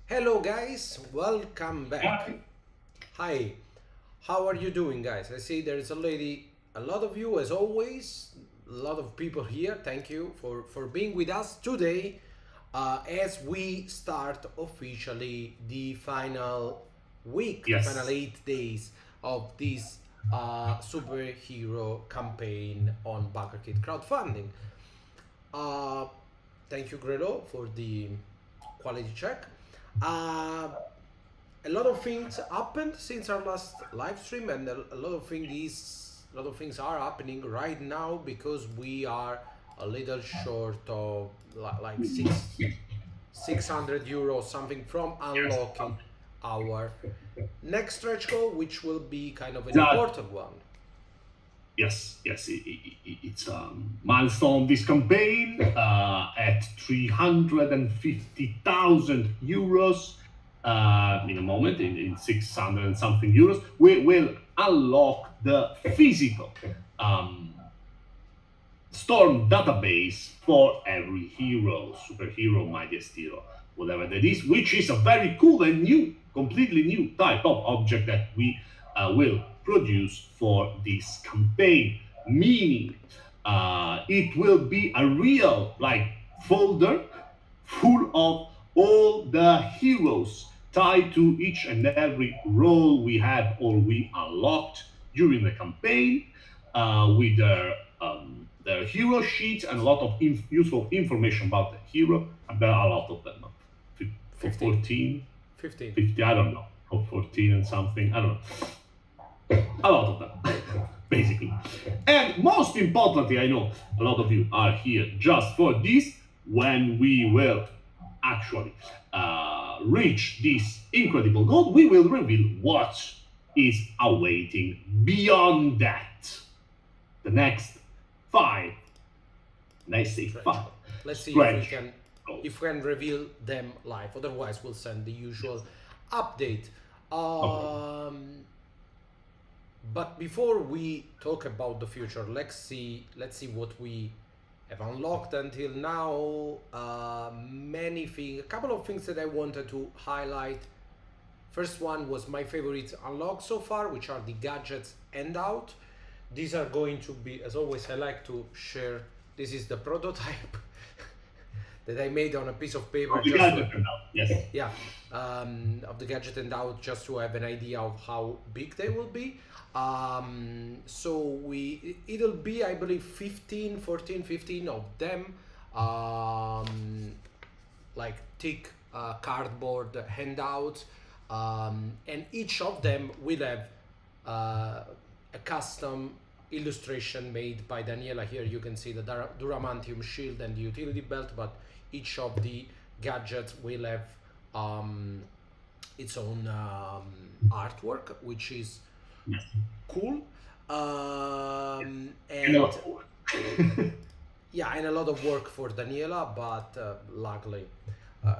Hello guys, welcome back. Hi, how are you doing guys? I see there is already a lot of you as always, a lot of people here. Thank you for being with us today as we start officially the final week, the final Yes. 8 days of this superhero campaign on Backerkit crowdfunding. Uh, Thank you, Grelo, for the quality check. Uh, a lot of things happened since our last live stream, and a lot of things are happening right now because we are a little short of like 600 euros something from Yes. unlocking our next stretch goal, which will be kind of an That. important one. Yes. Yes. It's a milestone. This campaign at 350,000 euros. In a moment, in 600 and something euros, we will unlock the physical Storm database for every hero, superhero, mighty S.T.O.R.M, whatever that is, which is a very cool and new, completely new type of object that we will produce for this campaign. Meaning, it will be a real like folder full of all the heroes tied to each and every role we have or we unlocked during the campaign, with their hero sheets and a lot of useful information about the hero. And there are a lot of them. For 15. 14, 15. 50, I don't know. For 14 and something, I don't know. A lot of them, basically. And most importantly, I know a lot of you are here just for this. When we will actually reach this incredible goal, we will reveal what is awaiting beyond that. The next five, and I say Stretch five, goal. Let's see stretch goals. if we can reveal them live. Otherwise, we'll send the usual update. Okay. But before we talk about the future, let's see what we have unlocked until now. Many things, a couple of things that I wanted to highlight. First one was my favorite unlock so far, which are the gadgets and out. These are going to be, as always, I like to share. This is the prototype that I made on a piece of paper We just got to, it now. Yes. yeah, of the gadget and out, just to have an idea of how big they will be. So it'll be, I believe, 15, 14, 15 of them, like thick cardboard handouts, and each of them will have a custom illustration made by Daniela. Here you can see the Duramantium shield and the utility belt, but each of the gadgets will have its own artwork, which is Yes. cool. And a And lot more. yeah, and a lot of work for Daniela, but luckily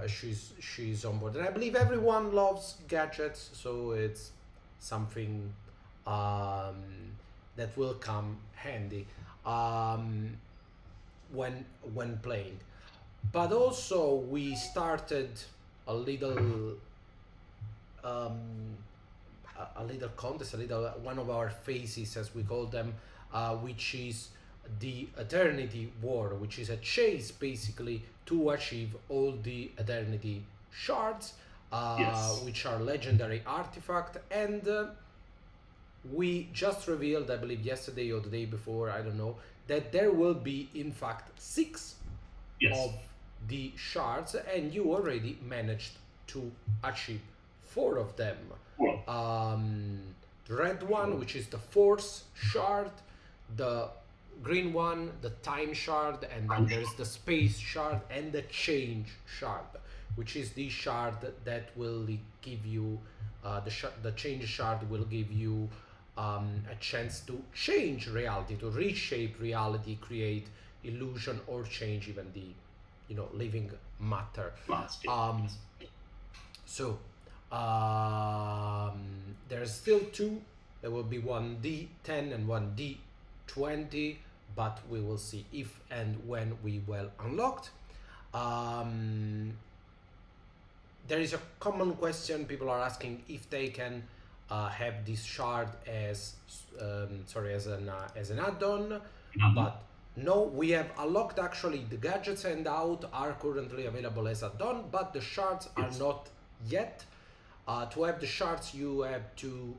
she's on board. And I believe everyone loves gadgets, so it's something um, that will come handy um, when playing. But also we started a little um, a little contest, a little one of our phases, as we call them, which is the Eternity War, which is a chase basically to achieve all the Eternity shards, Yes. which are legendary artifact. And we just revealed, I believe yesterday or the day before, I don't know, that there will be in fact six Yes. of the shards, and you already managed to achieve four of them. Well, The red one, which is the force shard, the green one, the time shard, and then I'm sure. there's the space shard and the change shard, which is the shard that will give you the change shard will give you a chance to change reality, to reshape reality, create illusion, or change even the living matter. Landscape. Um, Yes. so there's still two. There will be one D10 and one D20, but we will see if and when we will unlocked. Um, there is a common question. People are asking if they can have this shard as as an add-on, but no, we have unlocked actually the gadgets and out are currently available as add-on, but the shards are not yet. To have the shards, you have to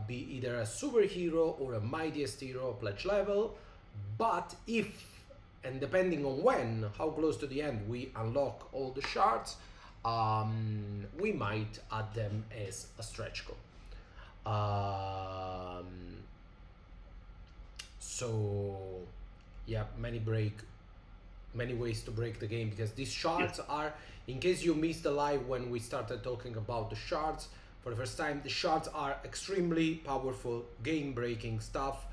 be either a superhero or a mightiest hero pledge level. But if, and depending on when, how close to the end we unlock all the shards, we might add them as a stretch goal. So yeah, many ways to break the game, because these shards are, in case you missed the live when we started talking about the shards for the first time, the shards are extremely powerful game breaking stuff.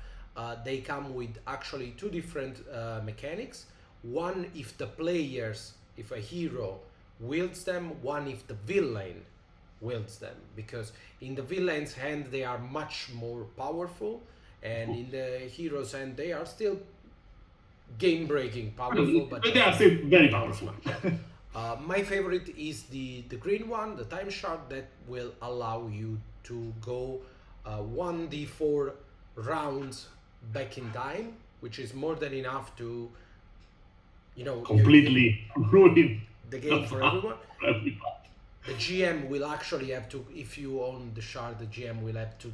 They come with actually two different mechanics. One if the players, if a hero wields them, one if the villain wields them, because in the villain's hand they are much more powerful, and in the hero's hand they are still game breaking powerful, but they are still very powerful. My favorite is the green one, the time shard, that will allow you to go 1d4 rounds back in time, which is more than enough to, completely ruin the game for everyone. The GM will actually have to, if you own the shard, the GM will have to,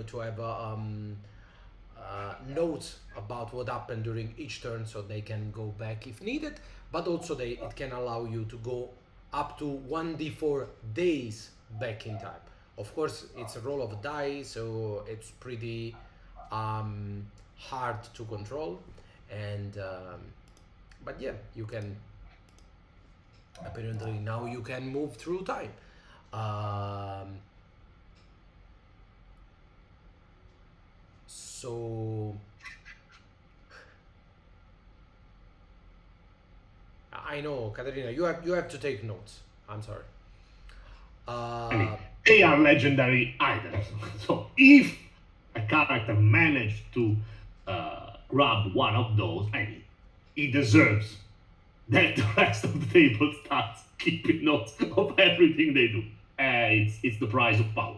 to have notes about what happened during each turn, so they can go back if needed. But also it can allow you to go up to 1d4 days back in time. Of course, it's a roll of a die, so it's pretty hard to control. And but yeah, you can, apparently now you can move through time. So I know, Katerina, you have to take notes. I'm sorry. They are legendary items. So if a character managed to grab one of those, he deserves that the rest of the table starts keeping notes of everything they do. It's the price of power.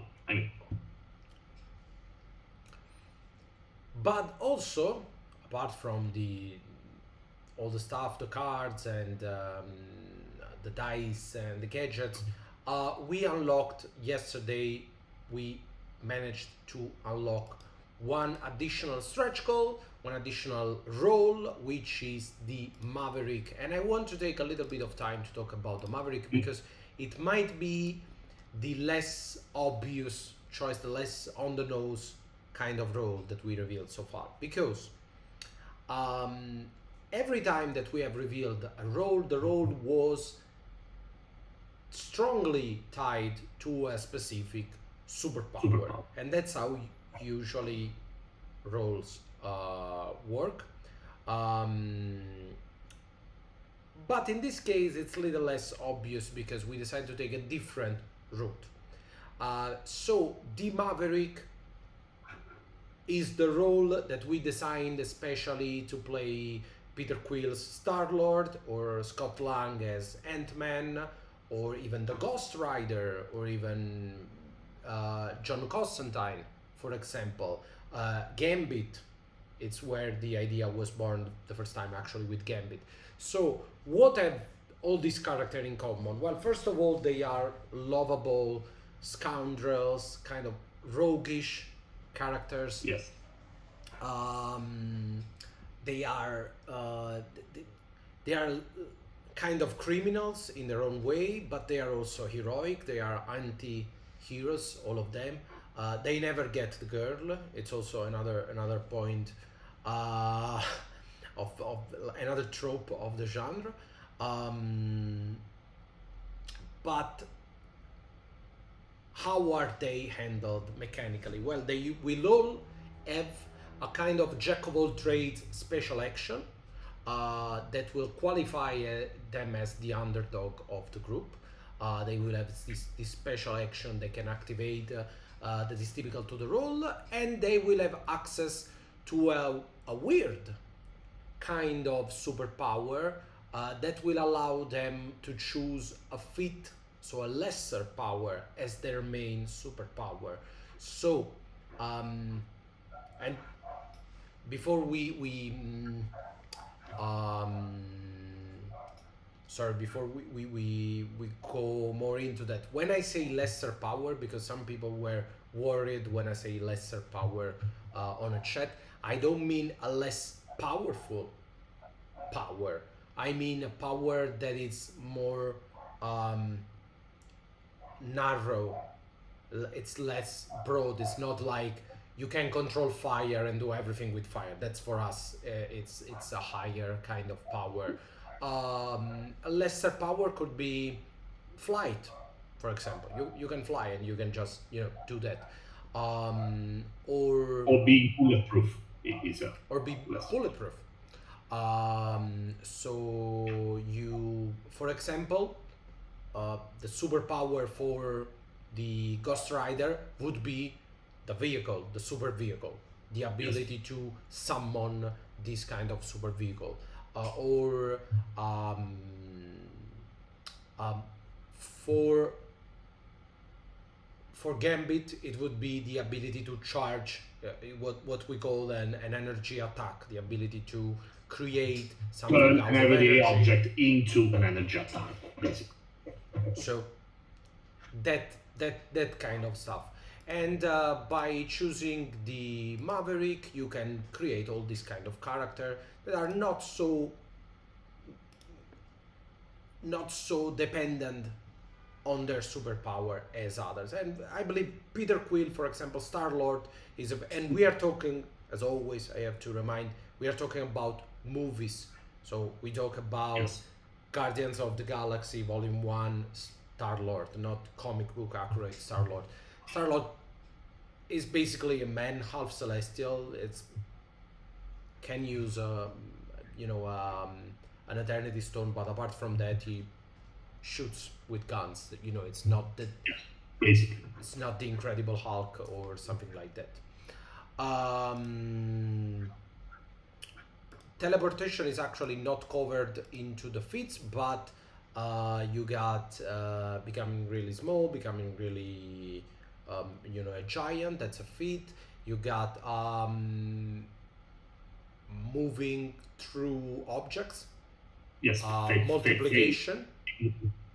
But also, apart from all the stuff, the cards and the dice and the gadgets, we unlocked yesterday. We managed to unlock one additional stretch goal, one additional role, which is the Maverick. And I want to take a little bit of time to talk about the Maverick, because it might be the less obvious choice, the less on the nose kind of role that we revealed so far. Because every time that we have revealed a role, the role was strongly tied to a specific superpower. And that's how usually roles work. But in this case, it's a little less obvious because we decided to take a different route. So the Maverick is the role that we designed especially to play Peter Quill's Star-Lord, or Scott Lang as Ant-Man, or even the Ghost Rider, or even John Constantine, for example. Gambit, it's where the idea was born the first time, actually, with Gambit. So what have all these characters in common? Well, first of all, they are lovable scoundrels, kind of roguish characters. Yes. They are kind of criminals in their own way, but they are also heroic. They are anti-heroes, all of them. They never get the girl. It's also another point of another trope of the genre. But how are they handled mechanically? Well, they will all have a kind of jack of all trades special action that will qualify them as the underdog of the group. They will have this special action they can activate that is typical to the role, and they will have access to a weird kind of superpower that will allow them to choose a fit, so a lesser power, as their main superpower. So, and before um, before we go more into that, when I say lesser power, because some people were worried when I say lesser power on a chat, I don't mean a less powerful power. I mean a power that is more narrow. It's less broad. It's not like you can control fire and do everything with fire. That's for us. It's a higher kind of power. A lesser power could be flight, for example. You can fly and you can just do that, or being bulletproof is a or be less. bulletproof. So you, for example, the superpower for the Ghost Rider would be the vehicle, the super vehicle, the ability to summon this kind of super vehicle, or for Gambit, it would be the ability to charge what we call an energy attack, the ability to create something Turn out an of everyday energy. object into an energy attack, basically. So that kind of stuff. And by choosing the Maverick, you can create all these kind of character that are not so dependent on their superpower as others. And I believe Peter Quill, for example, Star-Lord is and we are talking, as always, I have to remind, we are talking about movies. So we talk about Guardians of the Galaxy Volume 1 Star-Lord, not comic book accurate Star-Lord. Star-Lord is basically a man, half celestial. It's can use an Eternity Stone, but apart from that, he shoots with guns. It's not the basically. It's not the Incredible Hulk or something like that. Teleportation is actually not covered into the feats, but you got becoming really small, becoming really a giant. That's a feat. You got moving through objects. Yes. Multiplication.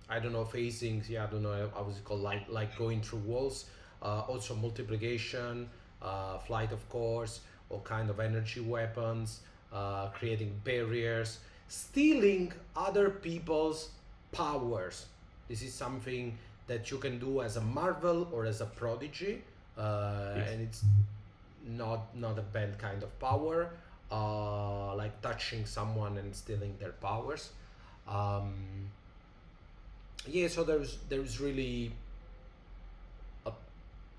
I don't know, phasing. Yeah, I don't know how was it called. Like going through walls. Also multiplication, flight, of course. All kind of energy weapons. Creating barriers, stealing other people's powers. This is something that you can do as a Marvel or as a Prodigy, and it's not a bad kind of power, like touching someone and stealing their powers. So there's really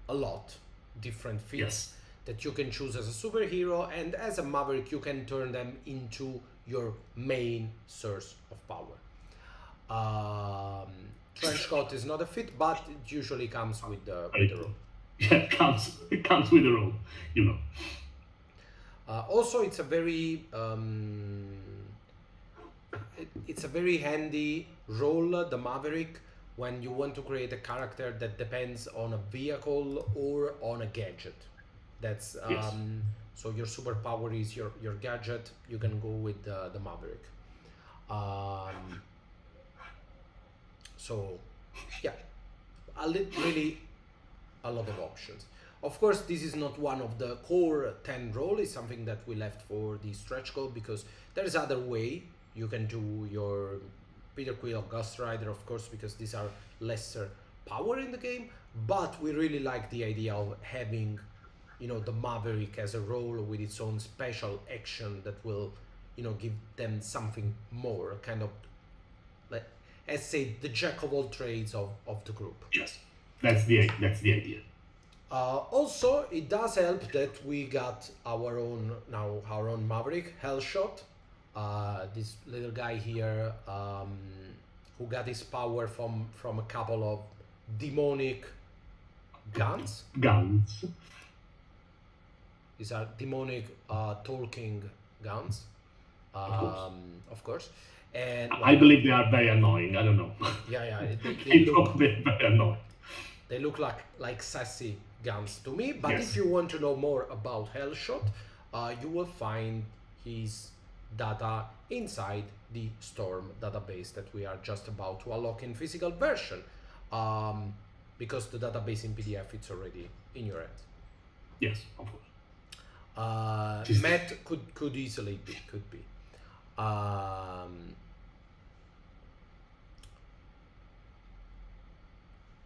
a lot different feats that you can choose as a superhero, and as a Maverick you can turn them into your main source of power. Trench coat is not a fit, but it usually comes with the robe. Yeah, it comes with the robe, Also, it's a very it's a very handy role, the Maverick, when you want to create a character that depends on a vehicle or on a gadget. That's so your superpower is your gadget. You can go with the Maverick. So yeah, really a lot of options. Of course, this is not one of the core 10 role. It's something that we left for the stretch goal, because there's other way you can do your Peter Quill, Ghost Rider, of course, because these are lesser power in the game. But we really like the idea of having the Maverick as a role with its own special action that will give them something more, kind of like, let's say, the jack of all trades of the group. Yes, that's the idea. Also, it does help that we got our own Maverick, Hellshot. This little guy here, who got his power from a couple of demonic guns. These are demonic talking guns. Of course. of course. And I believe they are very annoying. I don't know. yeah, they They look probably are very annoying. like sassy guns to me. But if Yes. you want to know more about Hellshot, you will find his data inside the S.T.O.R.M database that we are just about to unlock in physical version, because the database in PDF it's already in your hands. Yes, of course. Matt could easily be, could be.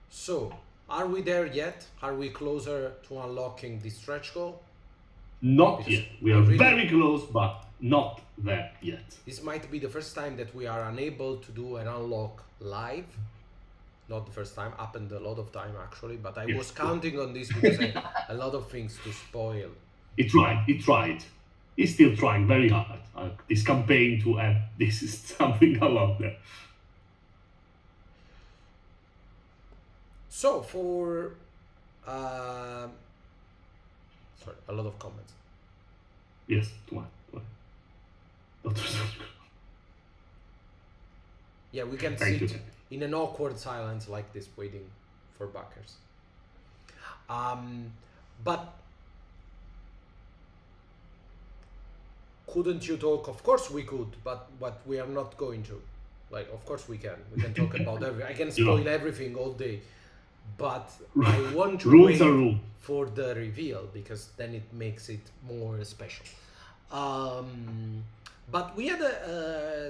So, are we there yet? Are we closer to unlocking the stretch goal? Not Because yet. We I are really- very close, but not there yet. This might be the first time that we are unable to do an unlock live. Not the first time, happened a lot of time actually, but I Yes. was counting on this because I had a lot of things to spoil. He tried. He tried. He's still trying very hard. This campaign to add this is something I love there. So for sorry, a lot of comments. Yes, too much. Dr. Sandro. Yeah, we can Thank sit you. in an awkward silence like this, waiting for backers. But couldn't you talk? Of course we could, but we are not going to. Like, of course we can. We can talk about everything. I can spoil everything all day, but I want to Rules wait are rules. for the reveal because then it makes it more special. But we had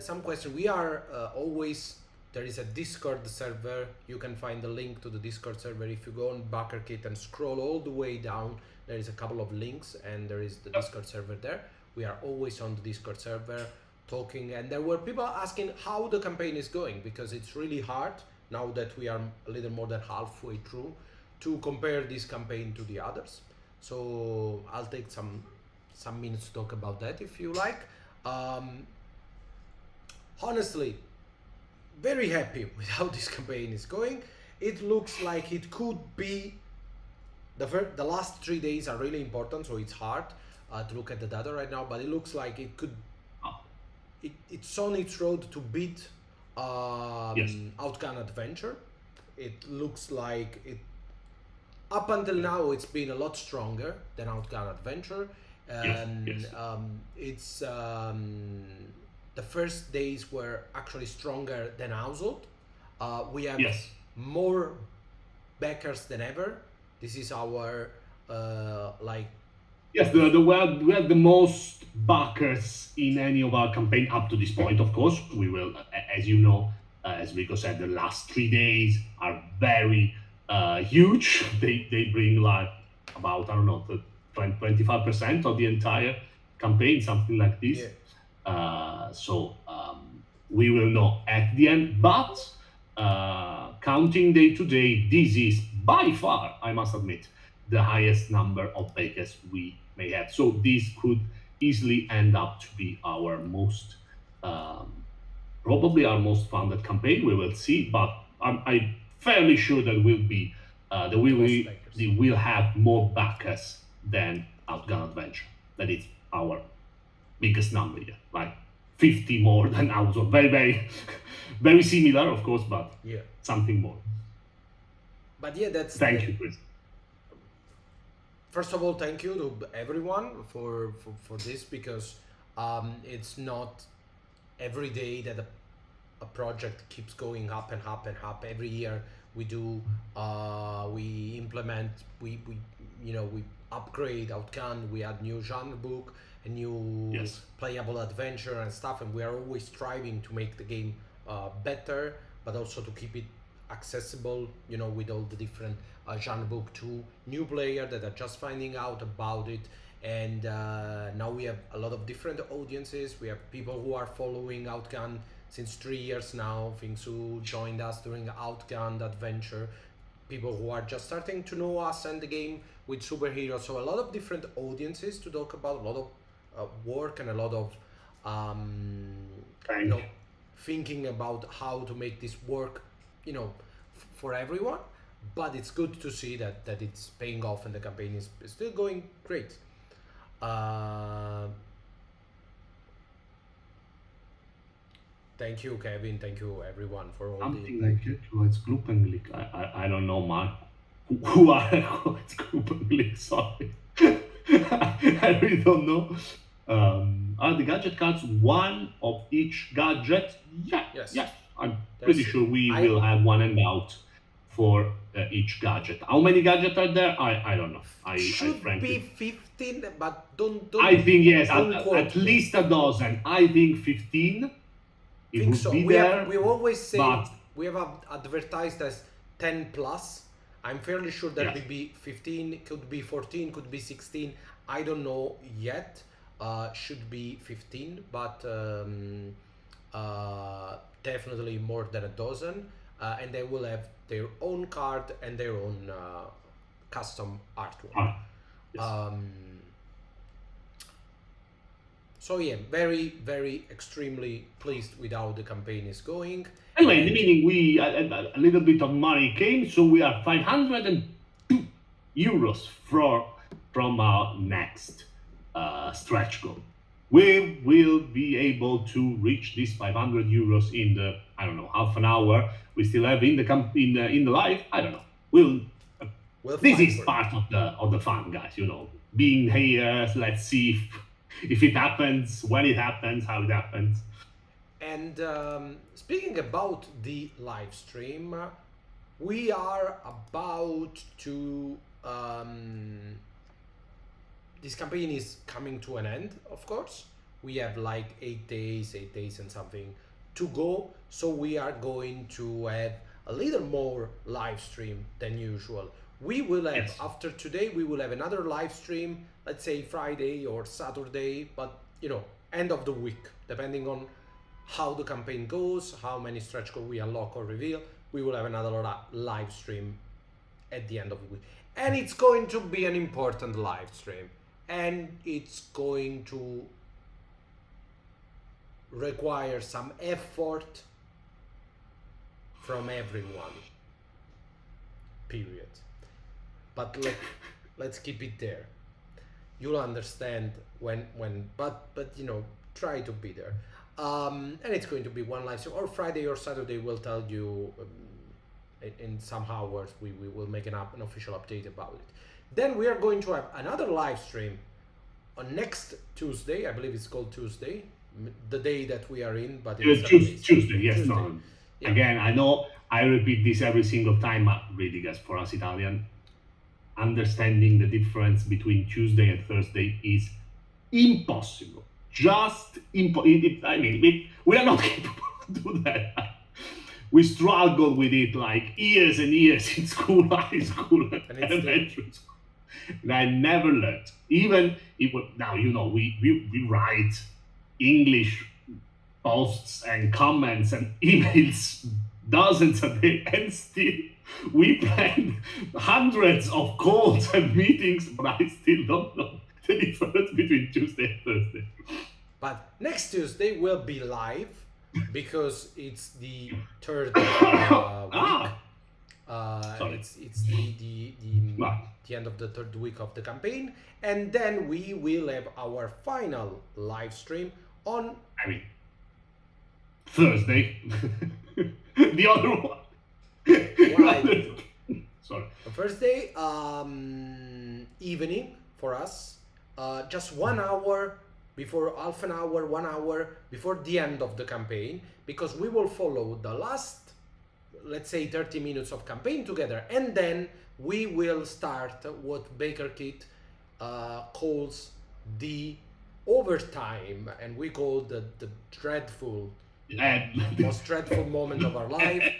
some question. We are always, there is a Discord server. You can find the link to the Discord server if you go on Backerkit and scroll all the way down. There is a couple of links and there is the Discord server there. We are always on the Discord server talking, and there were people asking how the campaign is going because it's really hard now that we are a little more than halfway through to compare this campaign to the others. So I'll take some minutes to talk about that if you like. Honestly, very happy with how this campaign is going. It looks like it could be the last 3 days are really important, so it's hard to look at the data right now, but it looks like it could it's on its road to beat Yes. Outgunned Adventure. It looks like it up until now it's been a lot stronger than Outgunned Adventure. Yes. It's the first days were actually stronger than Household. We have Yes. more backers than ever. This is our like Yes, we had the most backers in any of our campaign up to this point. Of course, we will, as you know, as Rico said, the last 3 days are very huge. They bring like about, I don't know, 25% of the entire campaign, something like this. Yeah. So we will know at the end. But counting day to day, this is by far, I must admit, the highest number of bakers we may have. So this could easily end up to be our most, probably our most funded campaign. We will see, but I'm fairly sure that we will have more backers than Outgunned Adventure. That is our biggest number here, like 50 more than Outgunned. Very, very, very similar, of course, but yeah. something more. But yeah, that's Thank you, Chris. First of all, thank you to everyone for this because it's not every day that a project keeps going up and up and up. Every year we do we implement we upgrade Outgunned, we add new genre book, a new Yes. playable adventure and stuff, and we are always striving to make the game better, but also to keep it accessible, with all the different genre book to new player that are just finding out about it. And now we have a lot of different audiences. We have people who are following Outgunned since 3 years now, things who joined us during Outgunned Adventure, people who are just starting to know us and the game with superheroes. So a lot of different audiences to talk about, a lot of work and a lot of Thank you. thinking about how to make this work, for everyone. But it's good to see that it's paying off and the campaign is still going great. Thank you, Kevin. Thank you, everyone, for all the. Something like it. Oh, it's Gruppenglick. I don't know, Mark. Who are it's Gruppenglick? Sorry, I really don't know. Are the gadget cards one of each gadget? Yeah, Yes, yes. I'm pretty there's. sure we I will have one and out for each gadget. How many gadgets are there? I don't know. I should be frankly 15, but don't I think yes, don't at quote me. least a dozen. I think 15. It Think would so. be there, We always say but we have advertised as 10 plus. I'm fairly sure that yes, will be 15, could be 14, could be 16. I don't know yet. Should be 15, but definitely more than a dozen. And they will have their own card and their own custom artwork. ah, yes. Um, so yeah, very, very extremely pleased with how the campaign is going. Anyway, the And meaning we a little bit of money came, so we are 502 euros from our next stretch goal. We will be able to reach this 500 euros in the I don't know half an hour we still have in the in the live. I don't know. We'll we'll this fight is for it. part of the fun, guys. You know, being here. Let's see if it happens, when it happens, how it happens. And speaking about the live stream, we are about to. This campaign is coming to an end, of course. We have like 8 days and something to go. So we are going to have a little more live stream than usual. We will have, Yes. after today, we will have another live stream, let's say Friday or Saturday, but end of the week, depending on how the campaign goes, how many stretch goals we unlock or reveal. We will have another live stream at the end of the week. And it's going to be an important live stream. And it's going to require some effort from everyone. Period. But let's keep it there. You'll understand when but try to be there. And it's going to be one live stream, or Friday or Saturday. We'll tell you in some hours. We will make an official update about it. Then we are going to have another live stream on next Tuesday. I believe it's called Tuesday, the day that we are in, but it's Tuesday, yes, Tuesday. no. Yeah. Again, I know I repeat this every single time, but really, guys, for us Italian, understanding the difference between Tuesday and Thursday is impossible. Just impossible. I mean, we are not capable to do that. We struggle with it like years and years in school, high school, And it's elementary school. And I never learned. Even if now we write English posts and comments and emails dozens a day, and still we plan hundreds of calls and meetings, but I still don't know the difference between Tuesday and Thursday. But next Tuesday will be live because it's the third week. Sorry. It's the end of the third week of the campaign, and then we will have our final live stream on I mean, Thursday. The other one. Right. Sorry. Thursday evening for us, just 1 hour before, half an hour, 1 hour before the end of the campaign, because we will follow the last, let's say, 30 minutes of campaign together, and then we will start what Backerkit calls the overtime, and we call the dreadful, most dreadful moment of our life.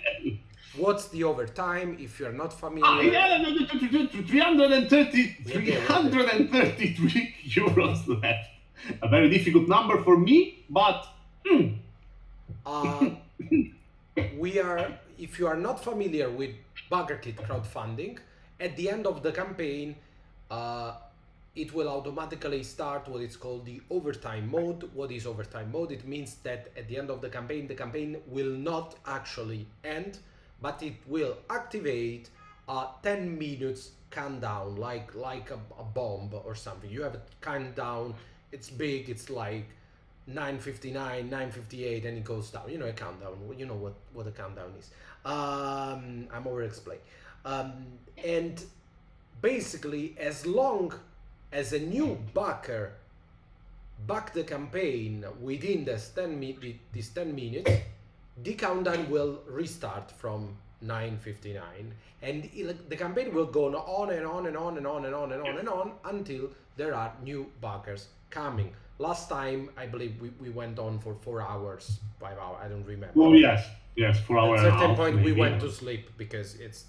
What's the overtime? If you're not familiar, 333 euros left. A very difficult number for me, but we are. If you are not familiar with Backerkit crowdfunding, at the end of the campaign, it will automatically start what is called the overtime mode. What is overtime mode? It means that at the end of the campaign will not actually end, but it will activate a 10 minutes countdown, like a bomb or something. You have a countdown. It's big. It's like 9:59, 9:58, and it goes down. You know, a countdown. You know what a countdown is. I'm over explaining. And basically, as long as a new backer back the campaign within these 10 minutes, the countdown will restart from 9:59, and the campaign will go on and on and on and on and on and on and on until there are new backers coming. Last time, I believe we went on for 4 hours, 5 hours. I don't remember. Oh yes, 4 hours. At a certain point, we went to sleep because it's.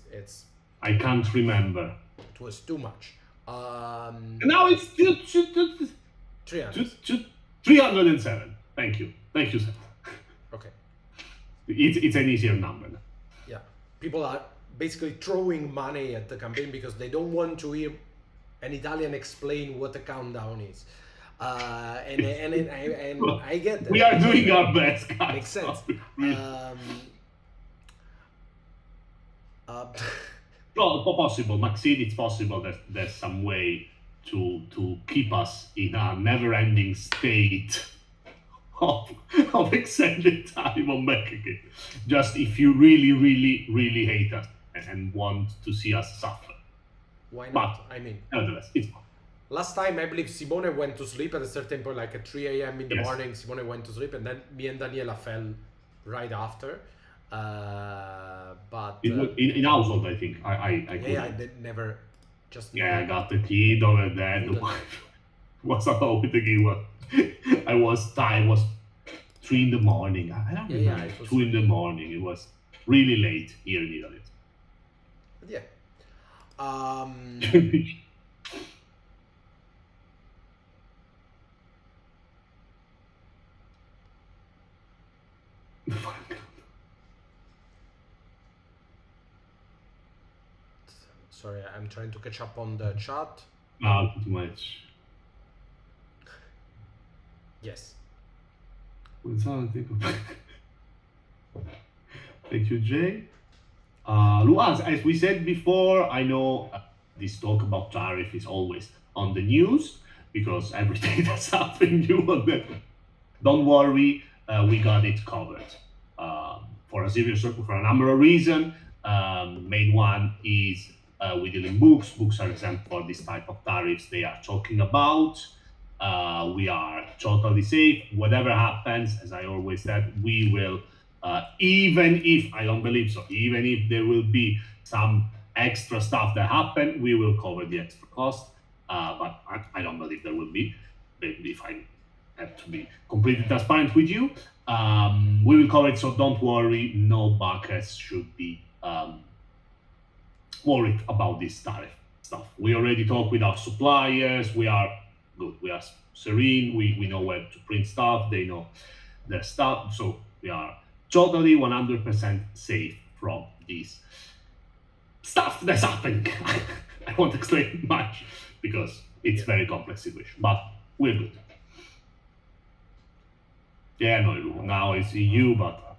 I can't remember. It was too much. Now it's 307. Thank you, sir. Okay. It's an easier number. Yeah, people are basically throwing money at the campaign because they don't want to hear an Italian explain what a countdown is. And I get that. We are doing our best, guys. Makes sense. Well, possible, Maxine. It's possible that there's some way to keep us in a never-ending state of extended time on Backerkit. Just if you really hate us and want to see us suffer. Why not? But, I mean, nevertheless, it's fine. Last time, I believe Simone went to sleep at a certain point, like at 3 a.m. in the Yes. morning. Simone went to sleep, and then me and Daniela fell right after. But In household, I think I couldn't. yeah, I did never just. Yeah, I got the kid over there. The wife was alone with the kid. I was tired. It was 3 in the morning. I don't remember. it was 2 in the morning. It was really late here in Italy. But yeah. Sorry, I'm trying to catch up on the chat. Not too much. Yes. Thank you, Jay. Luaz, as we said before, I know this talk about tariff is always on the news because every day there's something new on that. Don't worry, we got it covered. For a number of reasons. Main one is we deal in books. Books are exempt for this type of tariffs they are talking about. We are totally safe. Whatever happens, as I always said, we will, even if, I don't believe so, even if there will be some extra stuff that happen, we will cover the extra cost. But I don't believe there will be, maybe if I have to be completely transparent with you. We will cover it, so don't worry, no backers should be worried about this tariff stuff. We already talked with our suppliers, we are good, we are serene, we know where to print stuff, they know their stuff, so we are totally 100% safe from this stuff that's happening. I won't explain much because it's very complex situation, but we're good. Yeah, no, now it's EU, but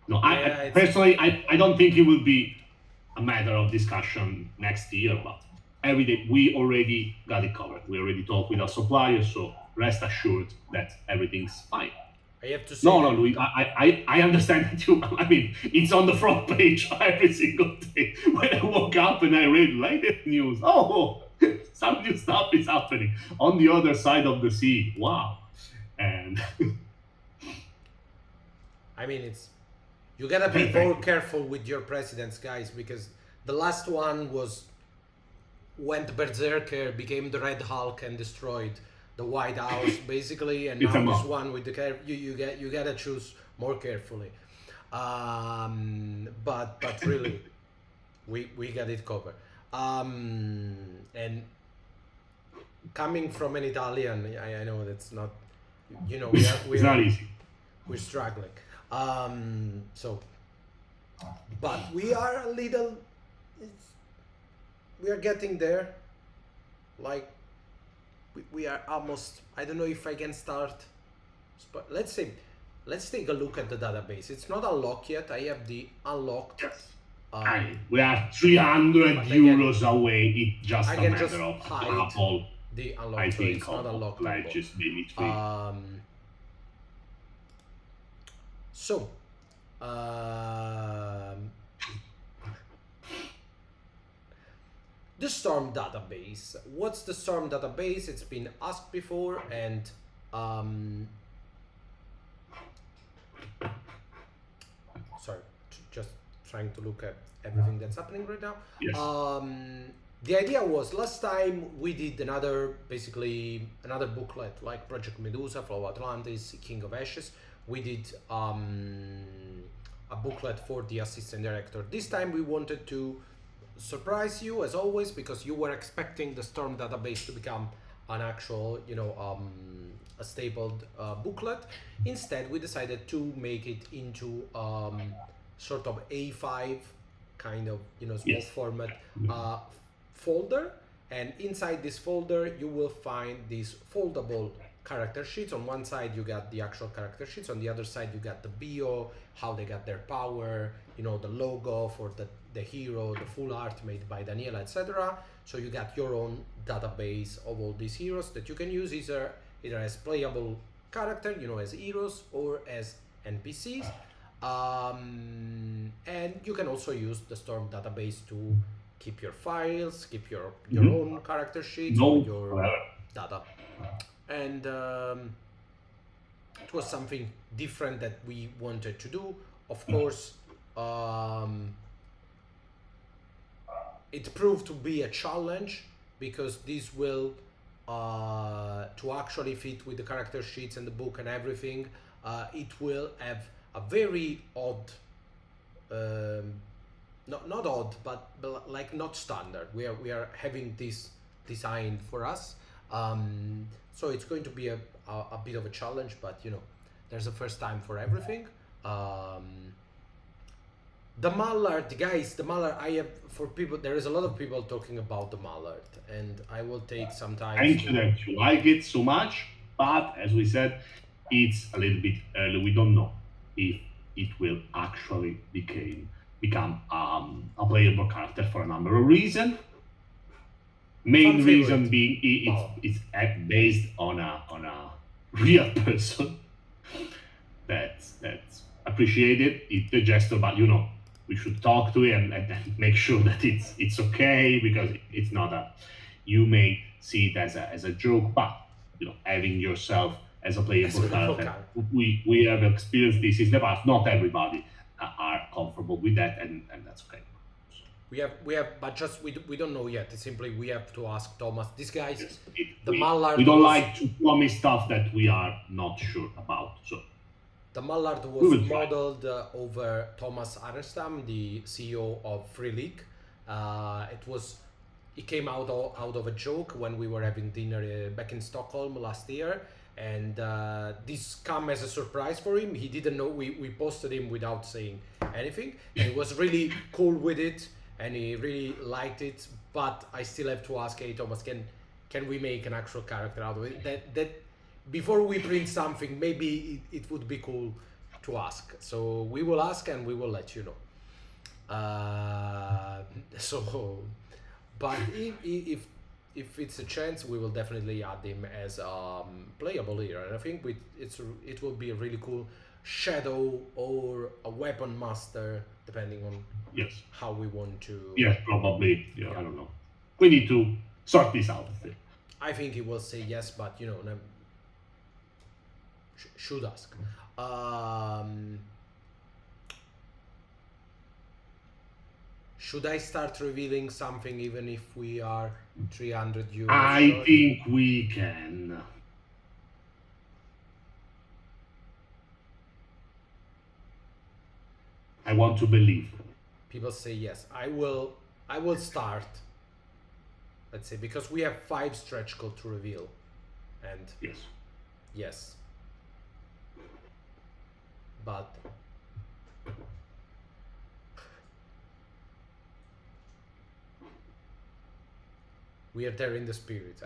no, I personally, I don't think it will be a matter of discussion next year, but every day we already got it covered. We already talked with our suppliers, so rest assured that everything's fine. I have to say. No, Louis, I understand that you. I mean, it's on the front page every single day. When I woke up and I read latest news, oh, some new stuff is happening on the other side of the sea. Wow, and. I mean, you gotta be more careful with your presidents, guys, because the last one went berserker, became the Red Hulk, and destroyed the White House, basically, and now this one with the you gotta choose more carefully. But really, we got it covered. And coming from an Italian, I know that's not, it's not easy. We're struggling. So, but we are a little, we are getting there. Like, we are almost, I don't know if I can start, but let's take a look at the database. It's not unlocked yet. I have the unlocked. Yes. We are 300 euros away. It's just a matter of Apple. The unlocked, I so think it's not unlocked. just maybe So, um, the S.T.O.R M database. What's the S.T.O.R M database? It's been asked before, and sorry, just trying to look at everything that's happening right now. Yes. The idea was last time we did basically another booklet like Project Medusa, Flow Atlantis, King of Ashes. We did a booklet for the assistant director. This time we wanted to surprise you as always, because you were expecting the S.T.O.R M database to become an actual, a stapled booklet. Instead, we decided to make it into sort of A5 kind of, small Yes. format folder, and inside this folder you will find these foldable character sheets. On one side you got the actual character sheets, on the other side you got the bio, how they got their power, the logo for the hero, the full art made by Daniela, etc. So you got your own database of all these heroes that you can use either as playable character, as heroes, or as NPCs. And you can also use the S.T.O.R M database to keep your files, keep your own character sheets, or your data. And it was something different that we wanted to do. Of course, it proved to be a challenge, because this will, to actually fit with the character sheets and the book and everything, it will have a very odd, not odd, but like not standard. We are having this designed for us, so it's going to be a bit of a challenge, but there's a first time for everything. The Mallard, guys, the Mallard, there is a lot of people talking about the Mallard, and I will take some time. Thank you that you like it so much, but as we said, it's a little bit early. We don't know if it will actually become a playable character for a number of reasons. Main reason being it's based on a real person. That's appreciated. It's a gesture, but we should talk to him and make sure that it's okay, because it's not you may see it as a joke, but having yourself as a playable character, we have experienced this in the past. Not everybody are comfortable with that, and that's okay. We have, but just we don't know yet. It's simply we have to ask Thomas. These guys, Yes, Mallard. We don't like to promise stuff that we are not sure about. So the Mallard was modeled over Thomas Arenstam, the CEO of Free League. It came out of a joke when we were having dinner back in Stockholm last year, and this came as a surprise for him. He didn't know. We posted him without saying anything, and he was really cool with it, and he really liked it. But I still have to ask, hey Thomas, can we make an actual character out of it? That before we print something, maybe it would be cool to ask. So we will ask and we will let you know. But if it's a chance, we will definitely add him as playable here. And I think it will be a really cool shadow or a weapon master, depending on how we want to. Yes, probably. Yeah, I don't know. We need to sort this out. I think he will say yes, but should ask. Should I start revealing something even if we are 300 euros? I think we can. I want to believe. People say yes. I will start. Let's say, because we have 5 stretch code to reveal. And yes. But we are there in the spirit.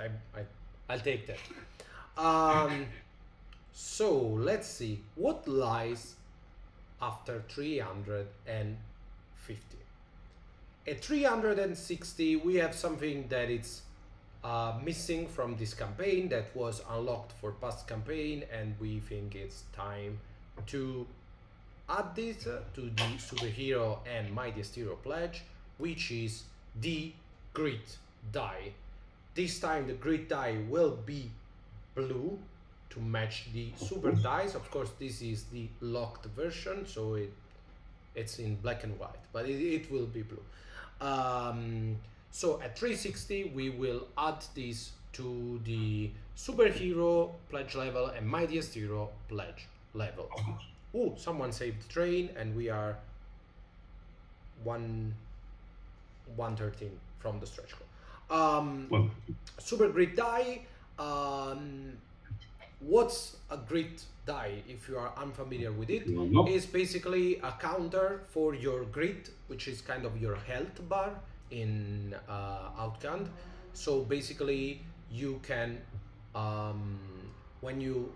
I'll take that. So let's see what lies after 350. At 360, we have something that it's missing from this campaign that was unlocked for past campaign, and we think it's time to add this to the superhero and mighty S.T.O.R.M pledge, which is the grid die. This time the grid die will be blue to match the super dice. Of course, this is the locked version, so it's in black and white, but it will be blue. So at 360 we will add this to the superhero pledge level and mighty S.T.O.R.M pledge level. Oh, someone saved train, and we are 113 from the stretch goal. Super grid die. What's a grid die? If you are unfamiliar with it, is basically a counter for your grid, which is kind of your health bar in Outgunned. So basically, you can when you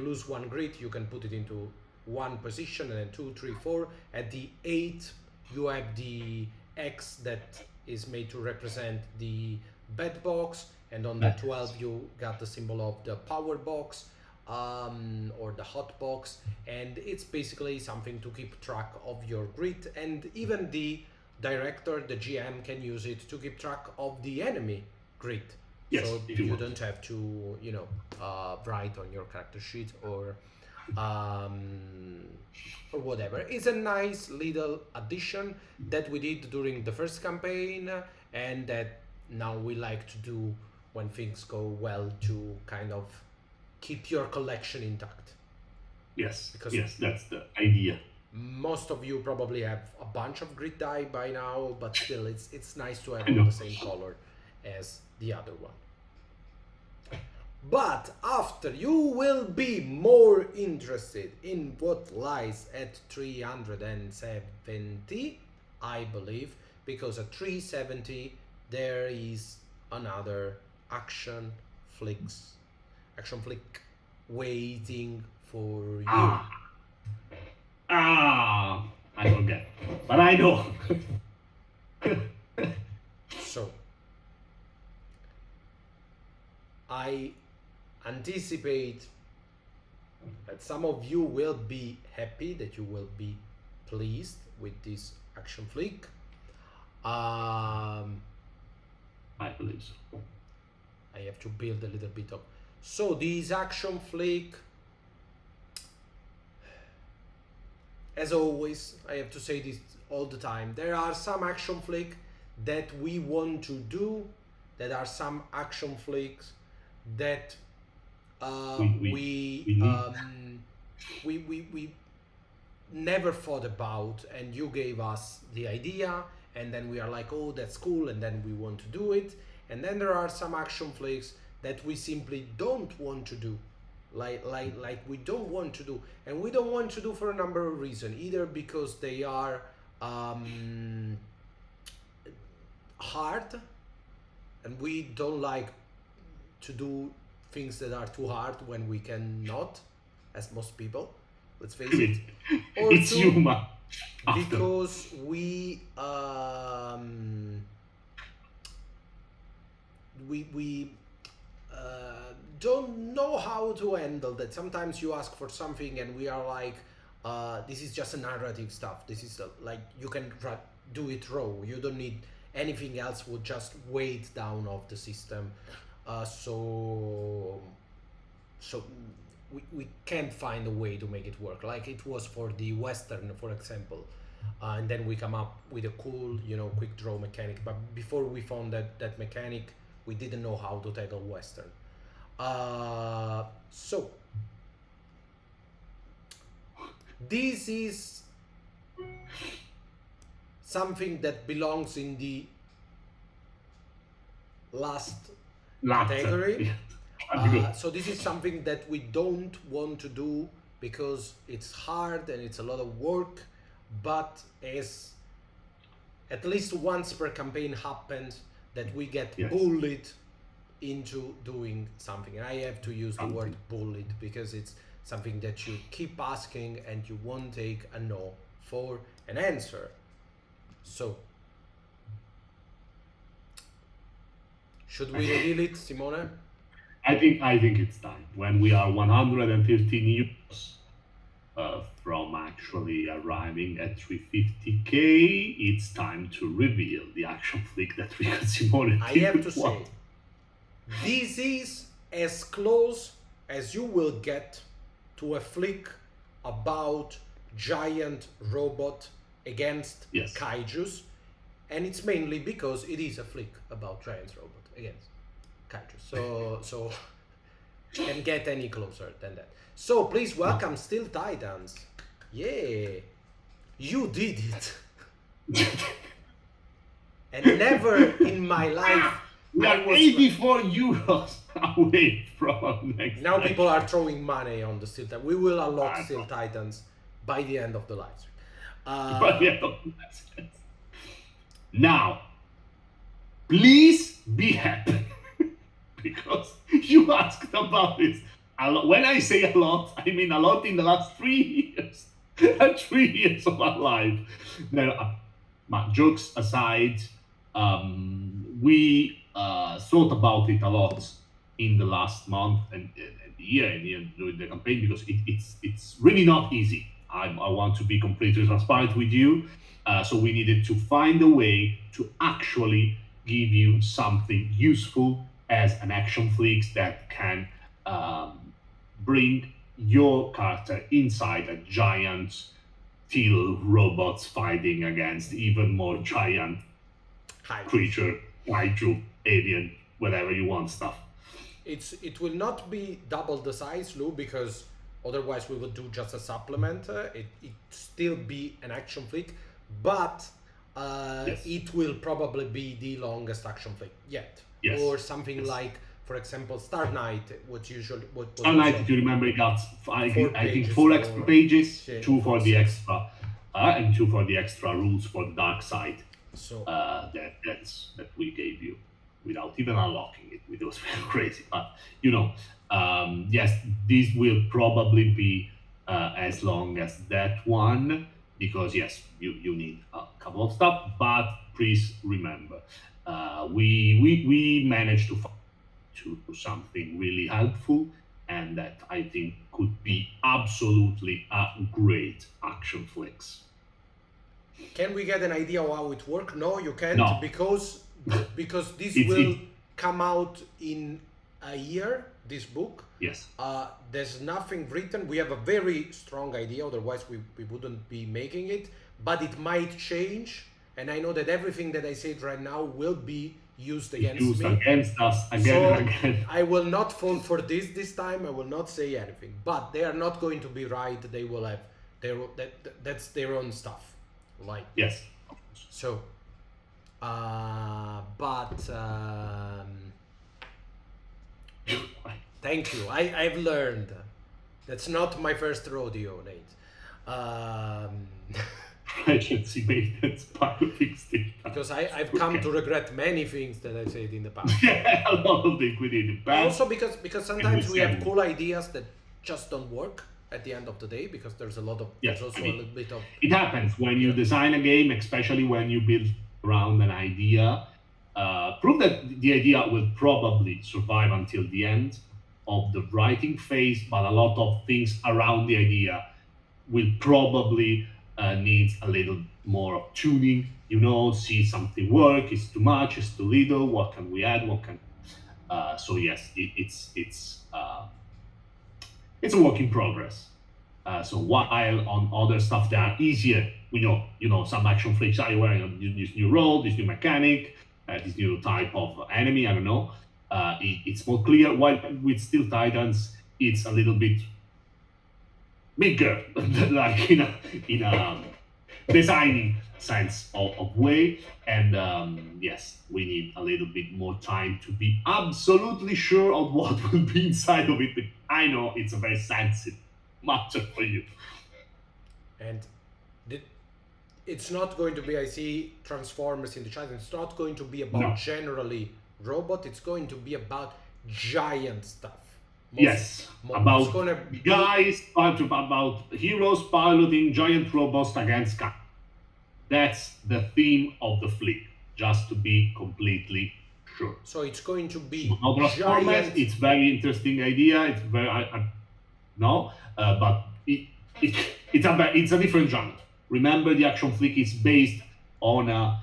lose one grid, you can put it into one position, and then 2, 3, 4. At the 8, you have the X that is made to represent the bed box, and on the 12 you got the symbol of the power box or the hot box, and it's basically something to keep track of your grid, and even the director, the GM, can use it to keep track of the enemy grid. Yes, so you don't have to, write on your character sheet or whatever. It's a nice little addition that we did during the first campaign, and that now we like to do when things go well, to kind of keep your collection intact. Yes, because that's the idea. Most of you probably have a bunch of grid die by now, but still it's nice to have all the same color as the other one. But after, you will be more interested in what lies at 370, I believe, because at 370 there is another action flick waiting for you. I forget, but I know. So I anticipate that some of you will be happy, that you will be pleased with this action flick. I believe so. I have to build a little bit of. So this action flick, as always, I have to say this all the time, there are some action flick that we want to do, there are some action flicks that we never thought about, and you gave us the idea, and then we are like, oh, that's cool, and then we want to do it. And then there are some action flicks that we simply don't want to do, like we don't want to do, and we don't want to do for a number of reasons, either because they are hard, and we don't like to do things that are too hard when we cannot, as most people, let's face it. Or it's human. Because we don't know how to handle that. Sometimes you ask for something and we are like, this is just a narrative stuff. This is like, you can do it raw. You don't need anything else, would just weigh down of the system. So we can't find a way to make it work like it was for the Western, for example. And then we come up with a cool, quick draw mechanic. But before we found that mechanic, we didn't know how to tackle Western. So this is something that belongs in the last category. So this is something that we don't want to do because it's hard and it's a lot of work, but as at least once per campaign happens that we get bullied into doing something. And I have to use the word bullied because it's something that you keep asking and you won't take a no for an answer. So should we reveal it, Simone? I think it's time. When we are 115 euros from actually arriving at 350k, it's time to reveal the action flick that we could see more than I have to say, this is as close as you will get to a flick about giant robot against Yes. kaijus, and it's mainly because it is a flick about giant robot against kaijus. So can get any closer than that. So please welcome Steel Titans. Yeah, you did it. And never in my life We I are was 84 euros away from next. now match. people are throwing money on the Steel Titans. We will unlock I Steel know. Titans by the end of the live stream. But yeah, that's it. Now, please be happy because you asked about this a lot. When I say a lot, I mean a lot in the last 3 years. 3 years of our life. Now, jokes aside, we thought about it a lot in the last month and year and during the campaign because it's really not easy. I want to be completely transparent with you. So we needed to find a way to actually give you something useful as an action flick that can bring your character inside a giant steel robots fighting against even more giant Hi. creature, kaiju, alien, whatever you want stuff. It will not be double the size, Lou, because otherwise we will do just a supplement. It still be an action flick, but Yes. it will probably be the longest action flick yet. Yes. Or something Yes. like, for example, Star Knight, what usually what Star Knight, if you remember, it got I think pages 4 for- extra pages, yeah, 2 for the 6. extra, and 2 for the extra rules for the dark side. So That we gave you without even unlocking it. It was crazy, but yes, this will probably be as long as that one because yes, you need a couple of stuff. But please remember, we managed to find something really helpful and that I think could be absolutely a great action flicks. can we get an idea of how it works? No, you can't No. because this It's- will it's- come out in a year. This book. Yes. There's nothing written. We have a very strong idea, otherwise we wouldn't be making it. But it might change, and I know that everything that I said right now will be used against Used me. against us again So and again. I will not fall for this time. I will not say anything. But they are not going to be right. They will have that's their own stuff. Like Yes. so. Thank you. I've learned. That's not my first rodeo, Nate. Agency maintenance part of things. Because I've come to regret many things that I said in the past. Yeah, a lot of liquidated banks. Also because sometimes we have Understand. cool ideas that just don't work at the end of the day because there's a lot of Yes, there's also I mean, a little bit of It happens when you design a game, especially when you build around an idea. Prove that the idea will probably survive until the end of the writing phase, but a lot of things around the idea will probably need a little more of tuning. See something work, it's too much, it's too little. What can we add? What can? So yes, it's a work in progress. So while on other stuff that are easier, we know some action flicks are wearing this new role, this new mechanic, this new type of enemy. I don't know. It's more clear. While with Steel Titans, it's a little bit bigger, like in a designing sense of way. And yes, we need a little bit more time to be absolutely sure of what will be inside of it. But I know it's a very sensitive matter for you. and it's not going to be I see Transformers in the chat. It's not going to be about No. generally robot. It's going to be about giant stuff. Yes, It's about gonna be guys, about heroes piloting giant robots against guys. That's the theme of the flick, just to be completely sure. so it's going to be Not Transformers, giant. it's very interesting idea. It's very, but it's a different genre. Remember, the action flick is based on a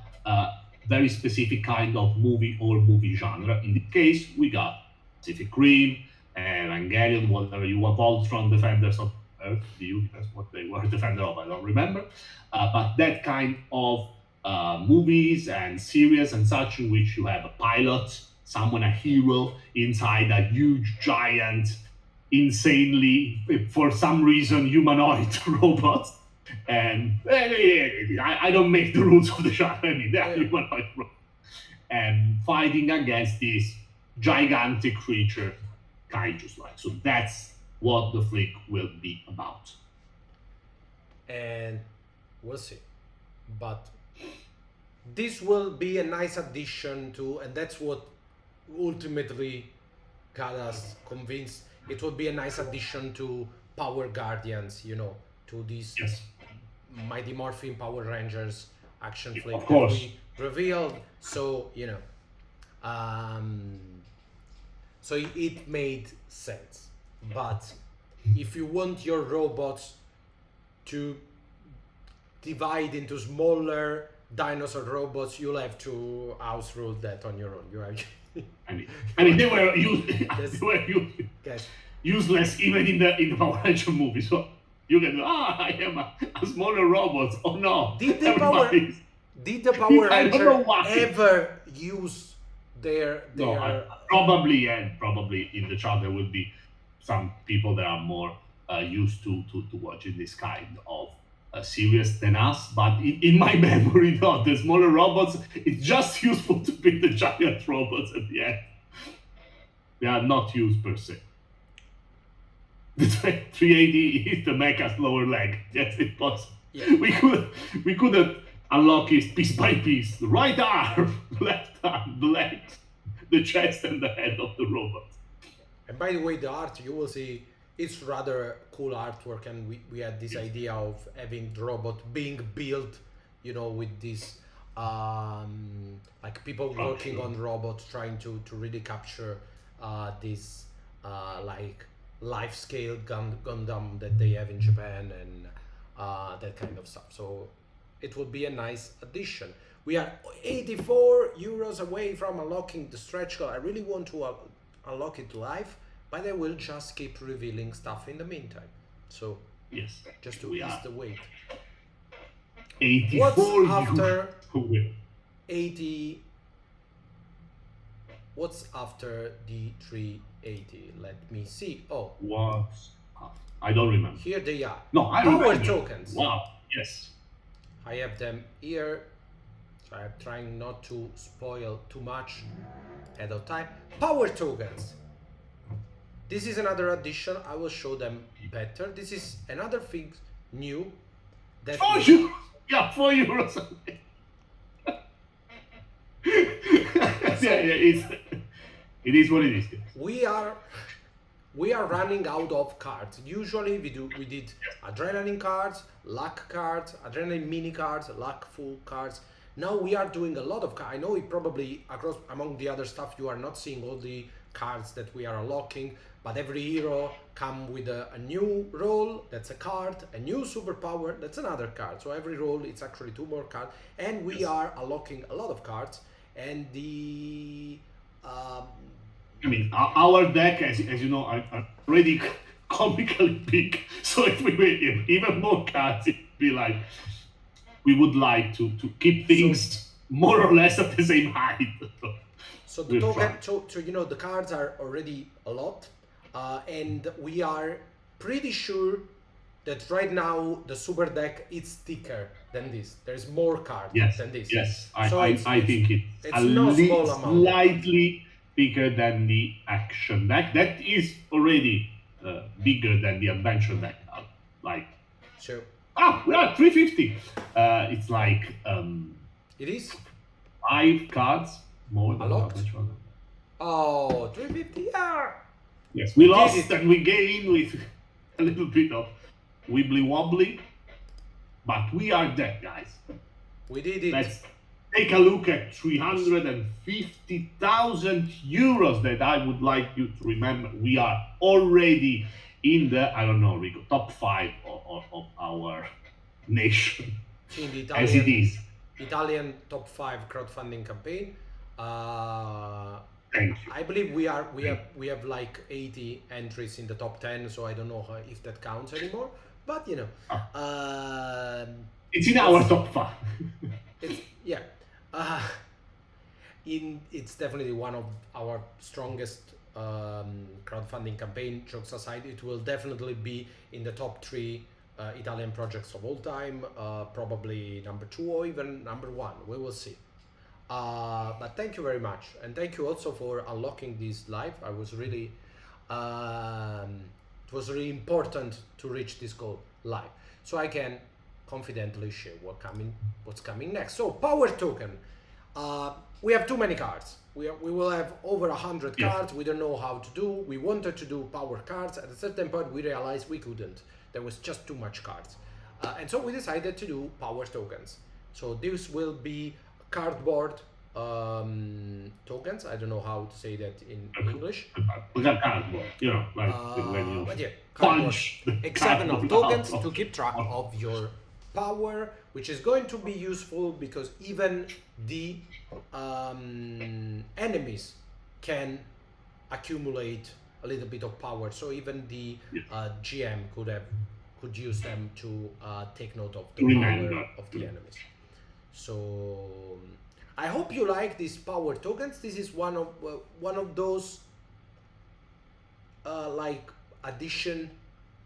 very specific kind of movie or movie genre. In this case, we got Pacific Rim, Evangelion, whatever you want, Voltron, Defenders of Earth, the universe, what they were, Defender of, I don't remember. But that kind of movies and series and such, in which you have a pilot, someone, a hero, inside a huge, giant, insanely, for some reason, humanoid robot. And I don't make the rules of the genre. I mean, they're humanoid robots. And fighting against this gigantic creature, kaijus like. So that's what the flick will be about. And we'll see. But this will be a nice addition to, and that's what ultimately got us convinced. It will be a nice addition to Power Guardians, you know, to these Yes. Mighty Morphin Power Rangers action Yeah, flick of that course. we revealed. So, you know, so it made sense. But if you want your robots to divide into smaller dinosaur robots, you'll have to house rule that on your own. You are I mean, they were guys. useless even in the Power Ranger movie. So you can I am a smaller robot. Oh no! Did the Power Everybody's- Did the Power I don't know Ranger why. ever use their No, probably, and probably in the chat there will be some people that are more used to watching this kind of series than us. But in my memory, no, the smaller robots, it's just useful to beat the giant robots at the end. They are not used per se. The 380 is the mecha's lower leg. Yes, it was. Yeah. We couldn't unlock it piece by piece. The right arm, the left arm, the legs, the chest, and the head of the robot. And by the way, the art you will see, it's rather cool artwork, and we had this idea of having the robot being built, you know, with this like people working on robots, trying to really capture this like life scale Gundam that they have in Japan, and that kind of stuff. So it would be a nice addition. We are 84 euros away from unlocking the stretch goal. I really want to unlock it live, but I will just keep revealing stuff in the meantime. So Yes, just to we ease are the wait. 84 What's after euros. 80? What's after the 380? Let me see. Oh, What's up? I don't remember. here they are. No, I Power remember. tokens. Wow. Yes. I have them here. So I'm trying not to spoil too much ahead of time. Power tokens. This is another addition. I will show them better. This is another thing new. That 4 euros. Yeah, 4 euros. It is what it is. we are running out of cards. Usually we did adrenaline cards, luck cards, adrenaline mini cards, luck full cards. Now we are doing a lot of cards. I know it probably among the other stuff you are not seeing all the cards that we are unlocking, but every hero come with a new role, that's a card, a new superpower, that's another card. So every role it's actually 2 more cards, and we are unlocking a lot of cards. And the I mean, our deck, as you know, are already comically big. So if we win even more cards, it'd be like we would like to keep things more or less at the same height. So the We'll token, try. so you know, the cards are already a lot, and we are pretty sure that right now the super deck is thicker than this. There's more cards Yes, than this. yes. So I think it's it's a no small amount. slightly bigger than the action deck. That is already bigger than the adventure deck. Like, So we are 350. It's like it is. 5 cards more than A lot. the adventure deck. Oh, 350. Yeah. Yes, we did lost it. and we gained with a little bit of wibbly wobbly, but we are there, guys. We did it. Let's take a look at 350,000 euros that I would like you to remember. We are already in the, I don't know, Rico, top 5 of our nation, in the as it is. Italian top 5 crowdfunding campaign. Thank you. I believe we have like 80 entries in the top 10, so I don't know if that counts anymore. But you know, it's in our top 5. It's yeah. It's definitely one of our strongest crowdfunding campaign. Jokes aside, it will definitely be in the top 3 Italian projects of all time, probably number 2 or even number 1. We will see. But thank you very much, and thank you also for unlocking this live. I was really, it was really important to reach this goal live, so I can confidently share what's coming next. So power token, we have too many cards. We will have over 100 cards. We don't know how to do. We wanted to do power cards. At a certain point, we realized we couldn't. There was just too much cards, and so we decided to do power tokens. So this will be cardboard tokens. I don't know how to say that in English. We got cardboard, you know, like when you But yeah, punch the hexagonal cardboard tokens out to of- keep track of your power, which is going to be useful because even the enemies can accumulate a little bit of power. So even the GM could use them to take note of the Remember. power of the enemies. So I hope you like these power tokens. This is one of those like addition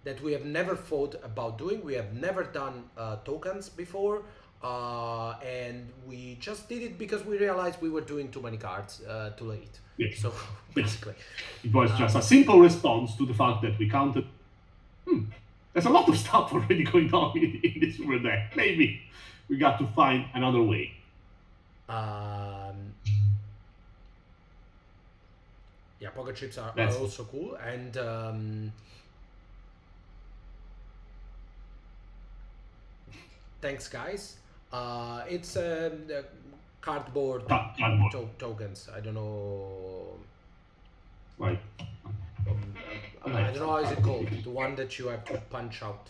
that we have never thought about doing. We have never done tokens before, and we just did it because we realized we were doing too many cards too late. Yes. So basically, It was just a simple response to the fact that we counted. There's a lot of stuff already going on in this super deck. Maybe we got to find another way. yeah, pocket chips are That's- also cool, and thanks guys. It's cardboard Cardboard, tokens. I don't know. right? I don't know how is it called. The one that you have to punch out.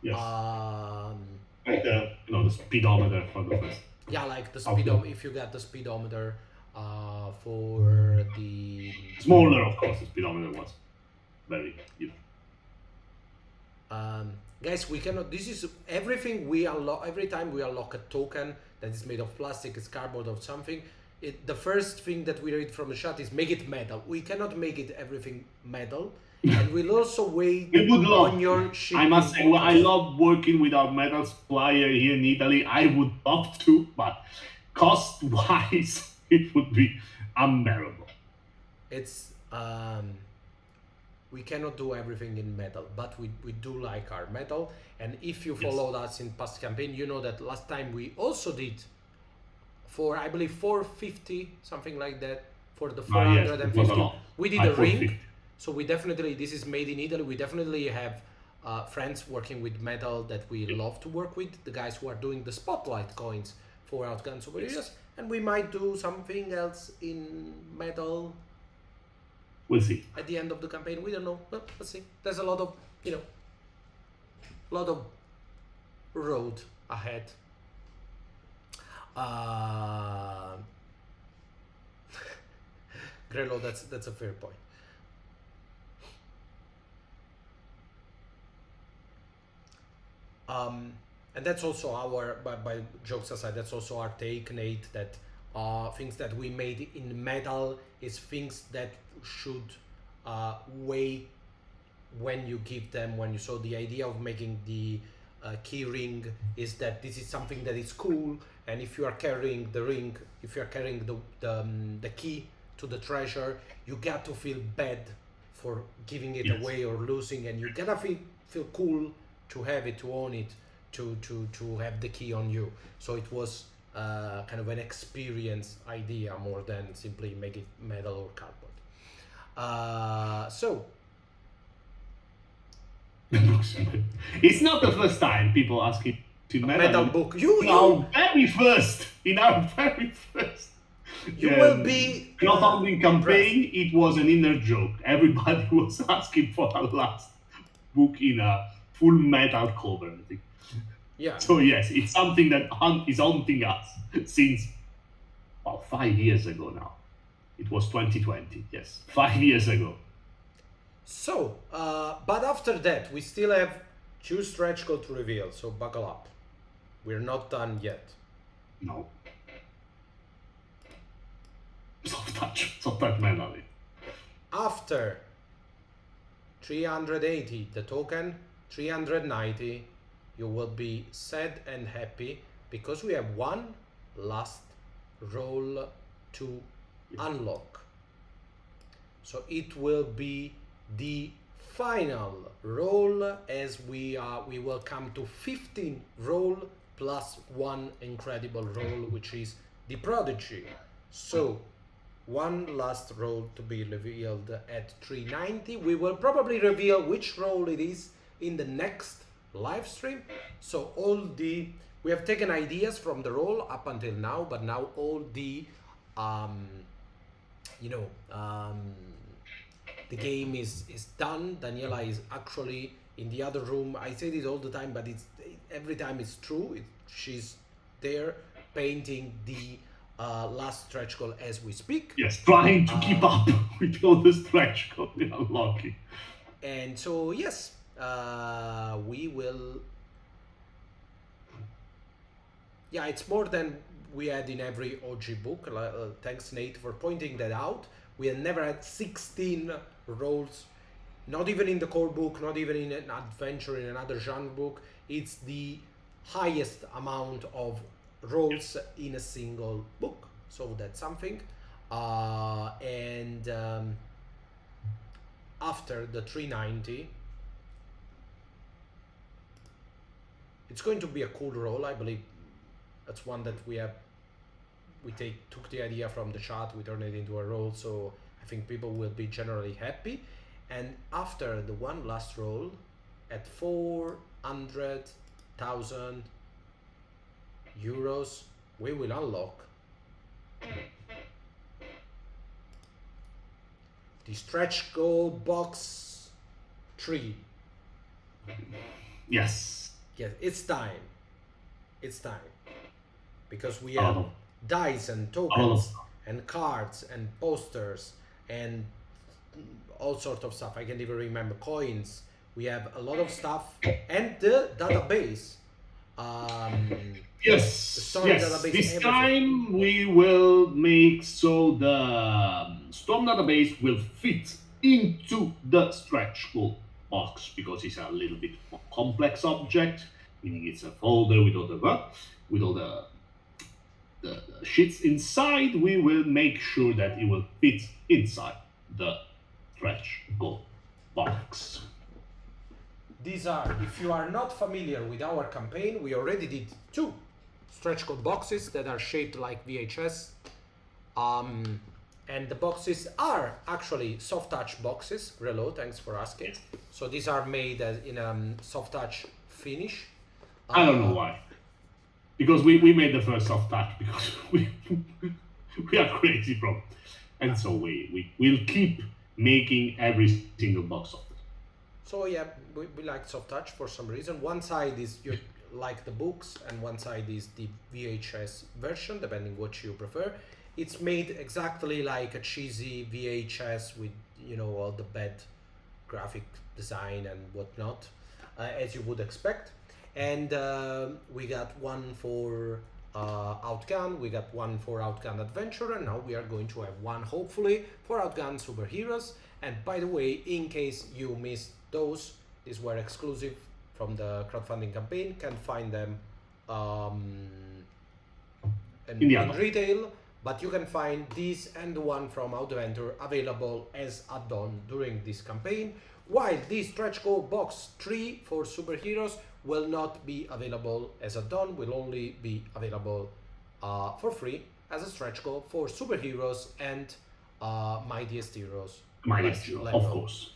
Yes. Um, Like the speedometer for the first. yeah, like the Okay. speedometer. If you get the speedometer for the Smaller, of course, the speedometer was very useful. guys, we cannot. This is everything we unlock. Every time we unlock a token that is made of plastic, it's cardboard or something. The first thing that we read from the chat is make it metal. We cannot make it everything metal, and we'll also wait We would love. on your shipping. I must say, well, I love working with our metal supplier here in Italy. I would love to, but cost-wise, it would be unbearable. It's we cannot do everything in metal, but we do like our metal. And if you followed us in past campaign, you know that last time we also did for, I believe, 450, something like that, for the Yes, it was a 450. lot. We did Like a ring. 450. So we definitely, this is made in Italy. We definitely have friends working with metal that we love to work with. The guys who are doing the spotlight coins for Outgunned Super Heroes. And we might do something else in metal We'll see. at the end of the campaign. We don't know, but let's see. There's a lot of, road ahead. Grello, that's a fair point. And that's also our, by jokes aside, that's also our take, Nate, that things that we made in metal is things that should weigh when you give them, when you saw the idea of making the key ring is that this is something that is cool, and if you are carrying the ring, if you are carrying the key to the treasure, you got to feel bad for giving it away or losing, and you gotta feel cool to have it, to own it, to have the key on you. So it was kind of an experience idea more than simply make it metal or cardboard. So It's not the first time people ask it to metal book. You in our very first You will be crowdfunding campaign. impressed. It was an inner joke. Everybody was asking for a last book in a full metal cover. I think. Yeah. So yes, it's something that is haunting us since 5 years ago now. It was 2020. Yes, 5 years ago. So, but after that, we still have 2 stretch goals to reveal. So buckle up. We're not done yet. No. Soft touch manually. After 380 the token, 390, you will be sad and happy because we have one last roll to unlock. So it will be the final roll, as we will come to 15 roll plus 1 incredible roll, which is the prodigy. So one last roll to be revealed at 390. We will probably reveal which roll it is in the next live stream. So we have taken ideas from the roll up until now, but now all the the game is done. Daniela is actually in the other room. I say this all the time, but every time it's true. She's there painting the last stretch goal as we speak. Yes, trying to keep up with all the stretch goal we are unlocking. And so yes, we will. Yeah, it's more than we had in every OG book. Thanks, Nate, for pointing that out. We had never had 16 rolls, not even in the core book, not even in an adventure in another genre book. It's the highest amount of rolls in a single book. So that's something. And after the 390, it's going to be a cool roll, I believe. That's one that took the idea from the chat, we turned it into a roll, so I think people will be generally happy. And after the one last roll at 400,000 euros, we will unlock the stretch goal box 3. Yes. Yes, it's time. It's time. Because we have dice and tokens and cards and posters and all sorts of stuff. I can't even remember. Coins. We have a lot of stuff. And the database. Yes. Database, This everything. time we will make so the Storm database will fit into the stretch goal box because it's a little bit more complex object, meaning it's a folder with all the sheets inside. We will make sure that it will fit inside the stretch goal box. These are, if you are not familiar with our campaign, we already did 2 stretch goal boxes that are shaped like VHS. And the boxes are actually soft touch boxes. Relo, thanks for asking. So these are made in a soft touch finish. I don't know why. Because we made the first soft touch because we are crazy, bro. And so we'll keep making every single box soft touch. So yeah, we like soft touch for some reason. One side is you like the books and one side is the VHS version, depending what you prefer. It's made exactly like a cheesy VHS with, all the bad graphic design and whatnot, as you would expect. And we got one for Outgunned, we got one for Outgunned Adventure, and now we are going to have one, hopefully, for Outgunned Superheroes. And by the way, in case you missed those, these were exclusive from the crowdfunding campaign. Can find them in retail, but you can find these and the one from Adventure available as add-on during this campaign, while this stretch goal box 3 for superheroes will not be available as add-on, will only be available for free as a stretch goal for superheroes and mightiest heroes. Mightiest heroes, of course.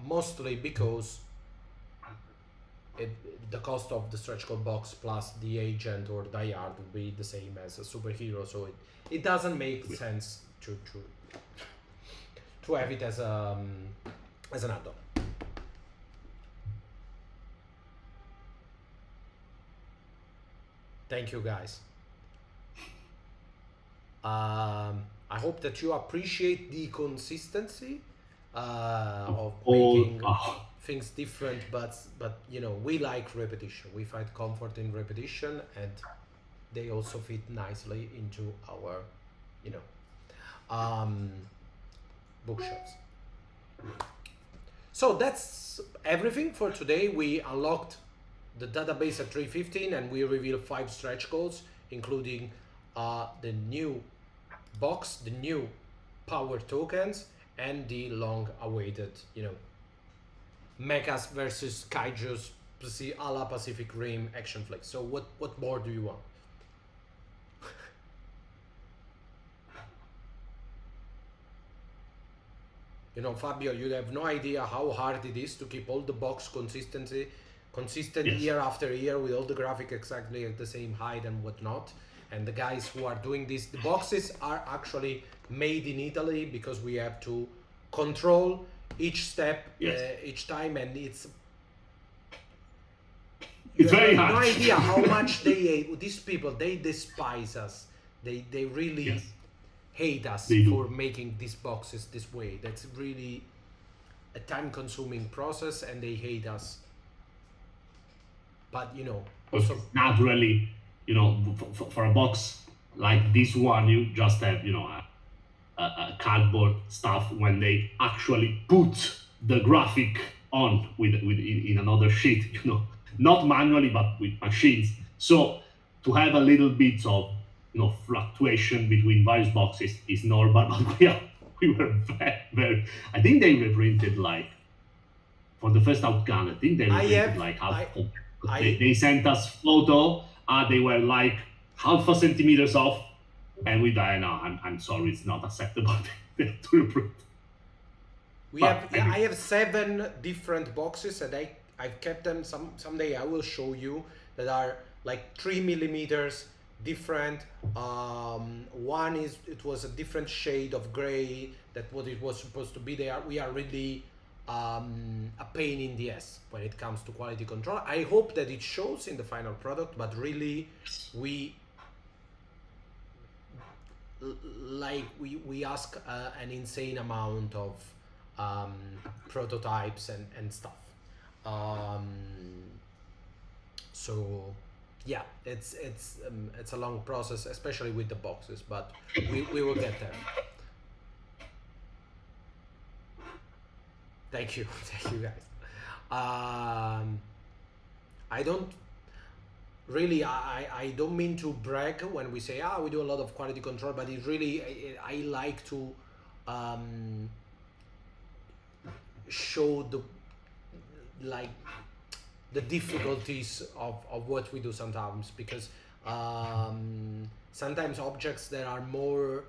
Mostly because the cost of the stretch code box plus the agent or die hard would be the same as a superhero, so it doesn't make sense to have it as an add-on. Thank you, guys. I hope that you appreciate the consistency of making things different, but you know, we like repetition. We find comfort in repetition, and they also fit nicely into our, you know, bookshelves. So that's everything for today. We unlocked the database at 3:15, and we revealed 5 stretch goals, including the new box, the new power tokens, and the long-awaited, you know, mechas versus kaijus, a la Pacific Rim action flick. So what more do you want? You know, Fabio, you have no idea how hard it is to keep all the box consistent yes. Year after year, with all the graphic exactly at the same height and whatnot. And the guys who are doing this, the boxes are actually made in Italy, because we have to control each step, yes. Each time, and it's very hard. No idea how much these people, they despise us. They really yes. hate us for making these boxes this way. That's really a time-consuming process, and they hate us. But you know, also naturally, you know, for a box like this one, you just have, you know, a cardboard stuff. When they actually put the graphic on with in another sheet, you know, not manually but with machines. So to have a little bit of, you know, fluctuation between various boxes is normal. But we were very. I think they reprinted, like, for the first Outgunned, I think they reprinted like half. They sent us photo. They were like half a centimeters off, and we died. No, I'm sorry, it's not acceptable to reprint. I have 7 different boxes, and I've kept them. Someday I will show you, that are like 3 millimeters different. One it was a different shade of gray that what it was supposed to be. We are really a pain in the ass when it comes to quality control. I hope that it shows in the final product, but really we ask an insane amount of prototypes and stuff. So yeah, it's a long process, especially with the boxes, but we will get there. Thank you guys. I don't really, I don't mean to brag when we say we do a lot of quality control, but it really, I like to show the difficulties of what we do sometimes, because sometimes objects that are more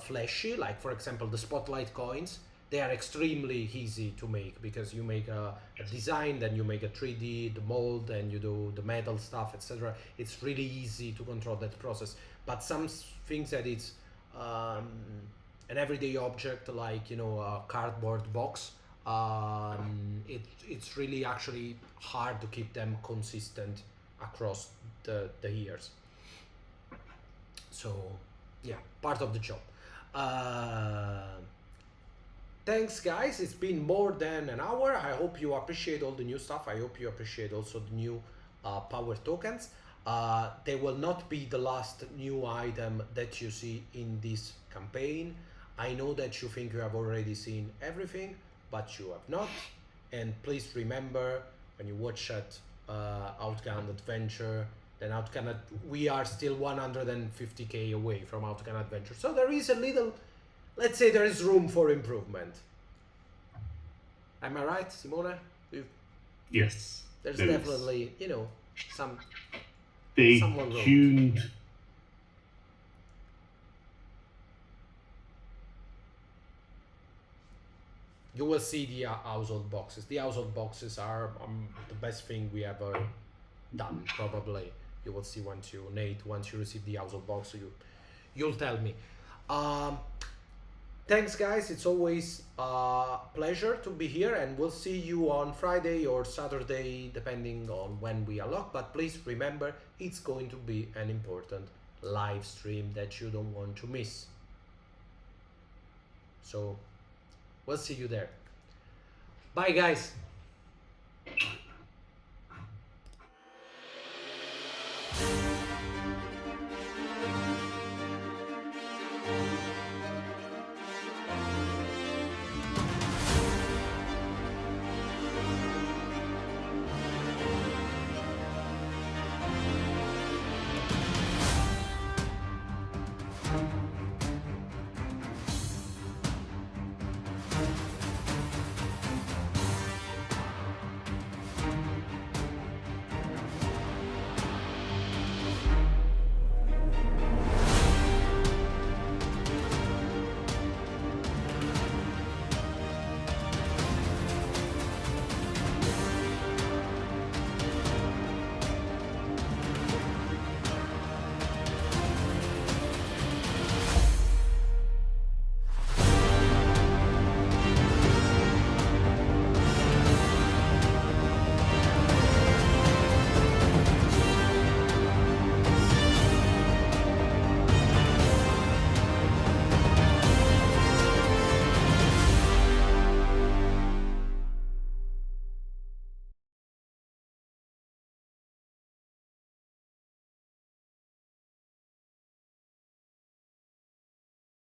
flashy, like for example the spotlight coins, they are extremely easy to make, because you make a design, then you make a 3D, the mold, and you do the metal stuff, etc. It's really easy to control that process. But some things that it's an everyday object, like, you know, a cardboard box, it's really actually hard to keep them consistent across the years. So yeah, part of the job. Thanks guys, it's been more than an hour. I hope you appreciate all the new stuff. I hope you appreciate also the new power tokens. They will not be the last new item that you see in this campaign. I know that you think you have already seen everything, but you have not. And please remember, when you watch that Outgunned Adventure, then Outgunned, we are still 150k away from Outgunned Adventure. So there is a little, let's say there is room for improvement. Am I right, Simone? Yes. There's definitely, you know, some... Stay tuned. you will see the household boxes. The household boxes are the best thing we ever done, probably. You will see once you, Nate, once you receive the household box, you'll tell me. Um, Thanks, guys. It's always a pleasure to be here, and we'll see you on Friday or Saturday, depending on when we unlock. But please remember, it's going to be an important live stream that you don't want to miss. So, we'll see you there. Bye, guys.